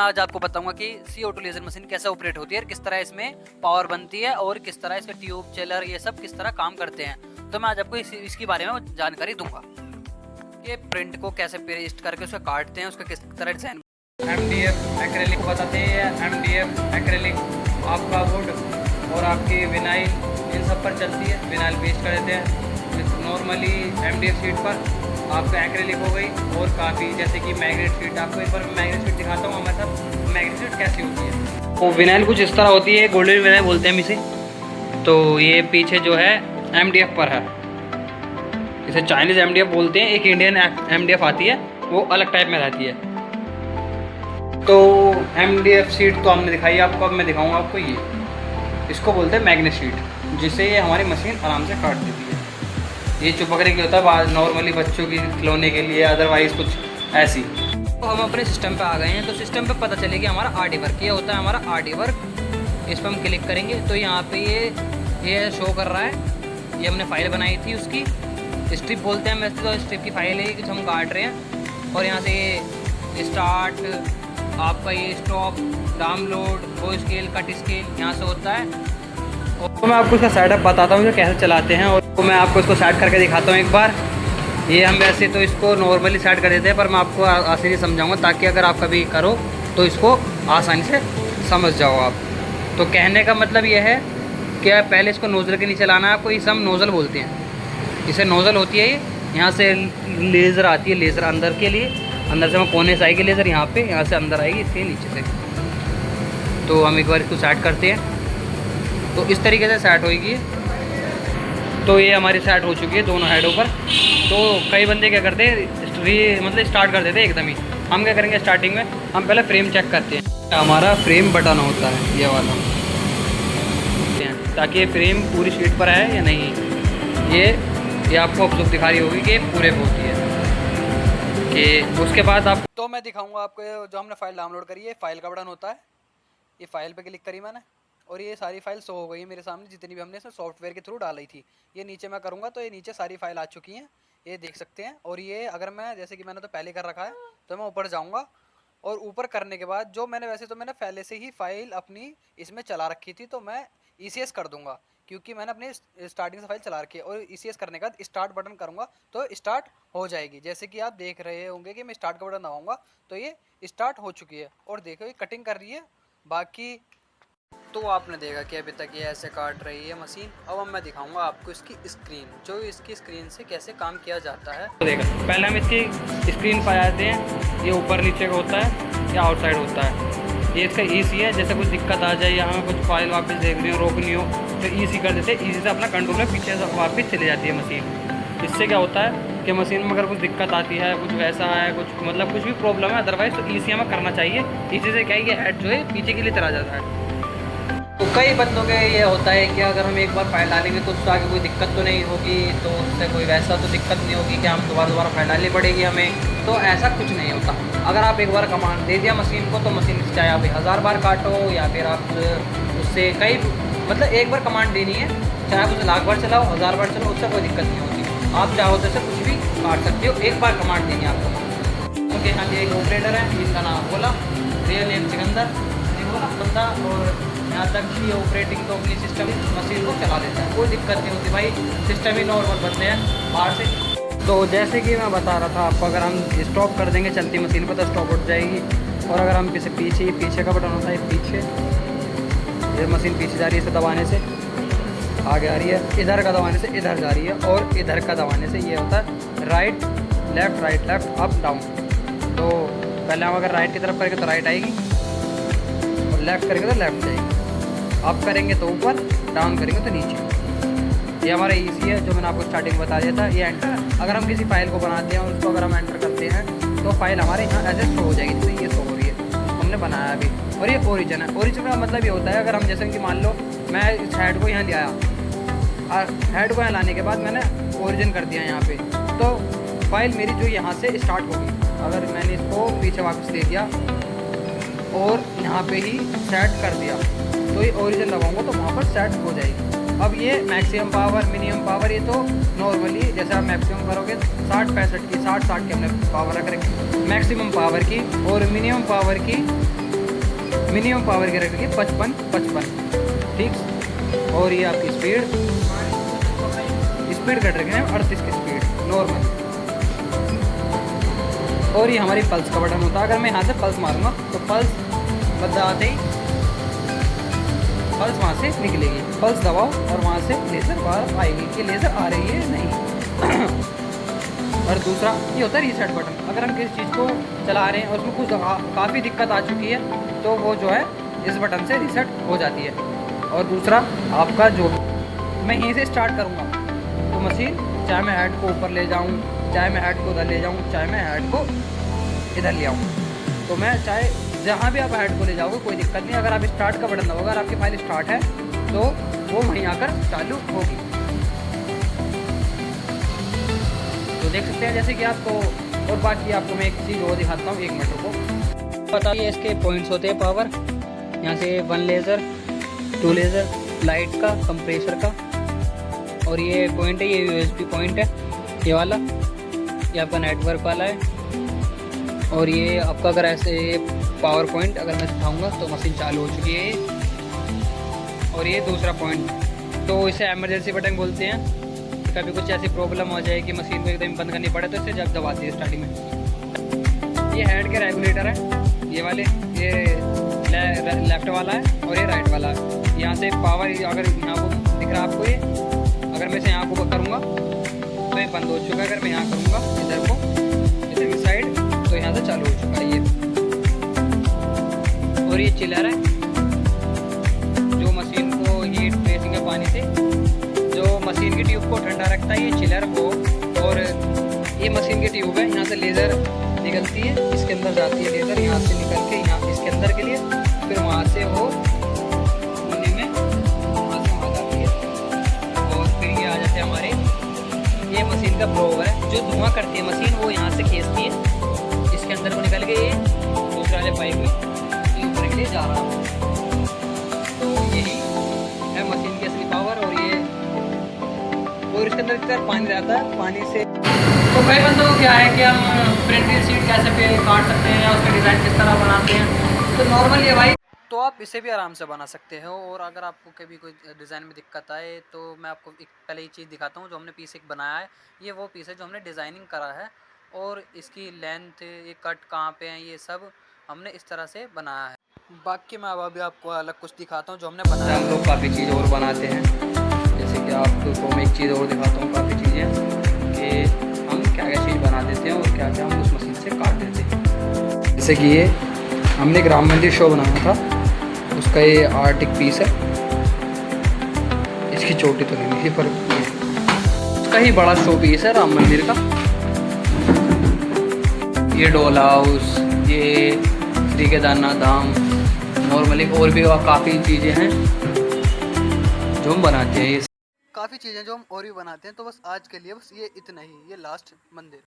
मैं आज आपको बताऊंगा कि CO2 लेजर मशीन कैसे ऑपरेट होती है और किस तरह इसमें पावर बनती है और किस तरह इसके ट्यूब चेलर ये सब किस तरह काम करते हैं। तो मैं आज आपको इसके बारे में जानकारी दूंगा। ये प्रिंट को कैसे पेस्ट करके उसको काटते हैं, उसका किस तरह डिजाइन। MDF एक्रेलिक को बताते हैं। MDF एक्रेलिक आपका वुड और आपकी विनाइल इन सब पर चलती है। विनाइल पेस्ट कर देते हैं नॉर्मली MDF शीट पर। आपका एक्रेलिक हो गई और काफ़ी जैसे कि मैग्नेट शीट, आपको एक बार मैग्नेट शीट दिखाता हूँ हमारे साथ मैग्नेट शीट कैसी होती है। तो विनाइल कुछ इस तरह होती है, गोल्डन विनाइल बोलते हैं हम इसे। तो ये पीछे जो है MDF पर है, इसे चाइनीज़ MDF बोलते हैं। एक इंडियन MDF आती है, वो अलग टाइप में रहती है। तो MDF शीट तो हमने दिखाई आपको, अब मैं दिखाऊंगा आपको ये, इसको बोलते हैं मैग्नेट शीट, जिससे ये हमारी मशीन आराम से काट देती है। ये चिपकने के होता है नॉर्मली बच्चों की खिलौने के लिए, अदरवाइज़ कुछ ऐसी। तो हम अपने सिस्टम पे आ गए हैं। तो सिस्टम पे पता चलेगा हमारा RD वर्क, ये होता है हमारा RD वर्क। इस पर हम क्लिक करेंगे तो यहाँ पे ये शो कर रहा है। ये हमने फाइल बनाई थी, उसकी स्ट्रिप बोलते हैं वैसे तो। स्ट्रिप की फाइल है कि हम काट रहे हैं। और यहाँ से ये स्टार्ट, आपका ये स्टॉप, डाउनलोड, गो स्केल, कट स्केल यहाँ से होता है। तो मैं आपको इसका सेटअप बताता हूँ कि कैसे चलाते हैं, और तो मैं आपको इसको सेट करके दिखाता हूँ एक बार। ये हम वैसे तो इसको नॉर्मली सेट कर देते हैं, पर मैं आपको आसानी समझाऊंगा ताकि अगर आप कभी करो तो इसको आसानी से समझ जाओ आप। तो कहने का मतलब ये है कि पहले इसको नोज़ल के नीचे लाना है आपको। इसे हम नोज़ल बोलते हैं। इसे नोज़ल होती है ये, यहाँ से लेज़र आती है, लेज़र अंदर के लिए, अंदर से हम कोने से आएगी लेज़र यहाँ पे, यहाँ से अंदर आएगी इसके नीचे से। तो हम एक बार इसको सेट करते हैं। तो इस तरीके से सेट होगी। तो ये हमारी सेट हो चुकी है दोनों हेडों पर। तो कई बंदे क्या करते हैं, मतलब स्टार्ट कर देते हैं एकदम ही। हम क्या करेंगे, स्टार्टिंग में हम पहले फ्रेम चेक करते हैं। हमारा फ्रेम बटन होता है ये वाला, ताकि ये फ्रेम पूरी शीट पर है या नहीं। ये आपको अब दिखा रही होगी कि पूरे होती है कि उसके बाद आप। तो मैं दिखाऊंगा आपको जो हमने फाइल डाउनलोड करी है, फाइल का बटन होता है। ये फाइल पे क्लिक करी मैंने और ये सारी फाइल शो हो गई है मेरे सामने, जितनी भी हमने इसमें सॉफ्टवेयर के थ्रू डाली थी। ये नीचे मैं करूँगा तो ये नीचे सारी फाइल आ चुकी हैं, ये देख सकते हैं। और ये अगर मैं जैसे कि मैंने तो पहले कर रखा है, तो मैं ऊपर जाऊँगा और ऊपर करने के बाद जो मैंने वैसे तो मैंने पहले से ही फाइल अपनी इसमें चला रखी थी, तो मैं ECS कर दूँगा क्योंकि मैंने अपनी स्टार्टिंग से फाइल चला रखी है। और ECS करने के बाद स्टार्ट बटन करूँगा तो स्टार्ट हो जाएगी। जैसे कि आप देख रहे होंगे कि मैं स्टार्ट का बटन दबाऊँगा तो ये स्टार्ट हो चुकी है। और देखो ये कटिंग कर रही है। बाकी तो आपने देखा कि अभी तक ये ऐसे काट रही है मशीन। अब मैं दिखाऊंगा आपको इसकी स्क्रीन, जो इसकी स्क्रीन से कैसे काम किया जाता है। तो देखा, पहले हम इसकी स्क्रीन पर आते हैं। ये ऊपर नीचे का होता है या आउटसाइड होता है। ये इसका EC है, जैसे कुछ दिक्कत आ जाए या हमें कुछ फाइल वापस देखनी हो, रोकनी हो तो EC कर देते हैं। EC से अपना कंट्रोल में पीछे से वापस चली जाती है मशीन। इससे क्या होता है कि मशीन में अगर कुछ दिक्कत आती है, कुछ वैसा है, कुछ मतलब कुछ भी प्रॉब्लम है, अदरवाइज तो EC हमें करना चाहिए। EC से क्या है, ये हेड जो है पीछे के लिए चला जाता है। तो कई बंदों के ये होता है कि अगर हम एक बार फाइल डालेंगे तो उससे आगे कोई दिक्कत तो नहीं होगी, तो उससे कोई वैसा तो दिक्कत नहीं होगी कि हम दोबारा फाइल डालनी पड़ेगी हमें। तो ऐसा कुछ नहीं होता। अगर आप एक बार कमांड दे दिया मशीन को, तो मशीन चाहे आप 1000 बार काटो या फिर आप उससे कई मतलब एक बार कमांड देनी है, चाहे आप उसे 1,00,000 बार चलाओ, 1000 बार चलाओ, उससे कोई दिक्कत नहीं होती। आप चाहो तो उसे कुछ भी काट सकते हो, एक बार कमांड देनी है आपको। ओके, हाँ जी, एक ऑपरेटर है, जिसका नाम बोला, रियल नेम सिकंदर, बोला बंदा। और यहाँ तक कि ऑपरेटिंग तो अपनी सिस्टम मशीन को चला लेता है, कोई दिक्कत नहीं होती भाई। सिस्टम ही नॉर्मल बनते हैं बाहर से। तो जैसे कि मैं बता रहा था आपको, अगर हम स्टॉप कर देंगे चलती मशीन को तो स्टॉप उठ जाएगी। और अगर हम पीछे का बटन होता है पीछे, ये मशीन पीछे जा रही है, इसे दबाने से आगे आ रही है, इधर का दबाने से इधर जा रही है, और इधर का दबाने से ये होता है राइट लेफ्ट अप डाउन। तो पहले हम अगर राइट की तरफ करेंगे तो राइट आएगी, और लेफ़्ट करेंगे तो लेफ़्ट जाएगी। अप करेंगे तो ऊपर, डाउन करेंगे तो नीचे। ये हमारा EC है, जो मैंने आपको स्टार्टिंग में बता दिया था। ये एंटर, अगर हम किसी फाइल को बनाते हैं और उसको अगर हम एंटर करते हैं तो फाइल हमारे यहाँ ऐसे शो हो जाएगी, जैसे ये शो हो रही है, हमने बनाया अभी। और ये ओरिजिन है। ओरिजिन का मतलब ये होता है, अगर हम जैसे कि मान लो मैं इस हेड को यहाँ ले आया, और हेड को यहाँ लाने के बाद मैंने ओरिजिन कर दिया यहाँ पर, तो फाइल मेरी जो यहाँ से स्टार्ट होगी। अगर मैंने इसको पीछे वापस ले दिया और यहाँ पे ही सेट कर दिया, तो ये ओरिजिन दबाऊंगा तो वहाँ पर सेट हो जाएगी। अब ये मैक्सिमम पावर, मिनिमम पावर, ये तो नॉर्मली जैसे आप मैक्सिमम करोगे 60-65 की, 60 की हमने पावर रख रखी मैक्सिमम पावर की, और मिनिमम पावर की मिनिमम पावर की रखेंगे 55, ठीक। और ये आपकी स्पीड कट रखे हैं 38 की स्पीड नॉर्मल। और ये हमारी पल्स का बटन होता है। अगर मैं यहाँ से पल्स मारूंगा तो पल्स बदलाते ही पल्स वहाँ से निकलेगी। पल्स दबाओ और वहाँ से लेज़र बाहर आएगी कि लेज़र आ रही है नहीं। और दूसरा ये होता है रीसेट बटन। अगर हम किसी चीज़ को चला रहे हैं और उसमें कुछ काफ़ी दिक्कत आ चुकी है तो वो जो है इस बटन से रीसेट हो जाती है। और दूसरा आपका जो मैं यहीं से स्टार्ट करूँगा तो मशीन, चाहे मैं हेड को ऊपर ले जाऊँ, चाहे मैं हेड को उधर ले जाऊँ, चाहे मैं हेड को इधर ले आऊँ, तो मैं चाहे जहाँ भी आप हेड को ले जाओगे कोई दिक्कत नहीं। अगर आप स्टार्ट का बटन दबाओगे, अगर आपकी फाइल स्टार्ट है तो वो वहीं आकर चालू होगी। तो देख सकते हैं जैसे कि आपको। और बाकी आपको मैं एक चीज़ और दिखाता हूँ, 1 मिनट को पता है। इसके पॉइंट्स होते हैं पावर, यहाँ से 1 लेज़र, 2 लेज़र, लाइट का, कंप्रेसर का, और ये पॉइंट है, ये USB पॉइंट है ये वाला, ये आपका नेटवर्क वाला है। और ये आपका अगर ऐसे पावर पॉइंट अगर मैं दिखाऊंगा तो मशीन चालू हो चुकी है ये। और ये दूसरा पॉइंट, तो इसे इमरजेंसी बटन बोलते हैं। कभी कुछ ऐसी प्रॉब्लम हो जाए कि मशीन को एकदम बंद करनी पड़े तो इसे जब दबाती है स्टार्टिंग में। ये हेड के रेगुलेटर है ये वाले, ये लेफ्ट वाला है और ये राइट वाला है। यहाँ से पावर अगर यहाँ को दिख रहा है आपको, ये अगर मैं इसे यहाँ को करूँगा तो ये बंद हो चुका है। अगर मैं यहाँ करूँगा इधर को, इधर की साइड, तो यहाँ से चालू हो चुका है ये। और ये चिलर है जो मशीन को हीट ट्रेसिंग है पानी से, जो मशीन की ट्यूब को ठंडा रखता है, ये चिलर वो। और ये मशीन की ट्यूब है, यहाँ से लेज़र निकलती है, इसके अंदर जाती है लेज़र, यहाँ से निकल के यहाँ इसके अंदर के लिए, फिर वहाँ से वो कोने में वहाँ से वहाँ जाती है। और फिर ये आ जाते हैं हमारे, ये मशीन का ब्लोअर है जो धुआं करती है मशीन, वो यहाँ से खींचती है, इसके अंदर को निकल के ये दूसरा वाले पाइप में ऊपर के लिए जा रहा है। तो यही है मशीन की असली पावर। और ये और इसके अंदर पानी रहता है, पानी से। तो कई बंदों को क्या है कि हम प्रिंटेड शीट कैसे पे काट सकते हैं या उसका डिज़ाइन किस तरह बनाते हैं, तो नॉर्मल ये भाई, तो आप इसे भी आराम से बना सकते हो। और अगर आपको कभी कोई डिज़ाइन में दिक्कत आए तो मैं आपको एक पहले ये चीज़ दिखाता हूँ जो हमने पीस एक बनाया है। ये वो पीस है जो हमने डिज़ाइनिंग करा है, और इसकी लेंथ, ये कट कहाँ पे हैं, ये सब हमने इस तरह से बनाया है। बाकी मैं अब अभी आपको अलग कुछ दिखाता हूँ जो हमने बनाया। हम लोग काफ़ी चीज़ और बनाते हैं, जैसे कि आपको मैं एक चीज़ और दिखाता हूँ, काफ़ी चीज़ें कि हम क्या क्या चीज़ बना देते हैं और क्या क्या हम उस मशीन से काट देते हैं। जैसे कि ये हमने एक राम मंदिर शो बनाया था, उसका ये आर्ट एक पीस है, इसकी चोटी तो नहीं पर उसका ही बड़ा शो पीस है राम मंदिर का। ये डोल हाउस, ये श्री केदारनाथ धाम, नॉर्मली और भी काफ़ी चीज़ें हैं जो हम बनाते हैं। ये काफ़ी चीज़ें जो हम और भी बनाते हैं। तो बस आज के लिए बस ये इतना ही, ये लास्ट मंदिर।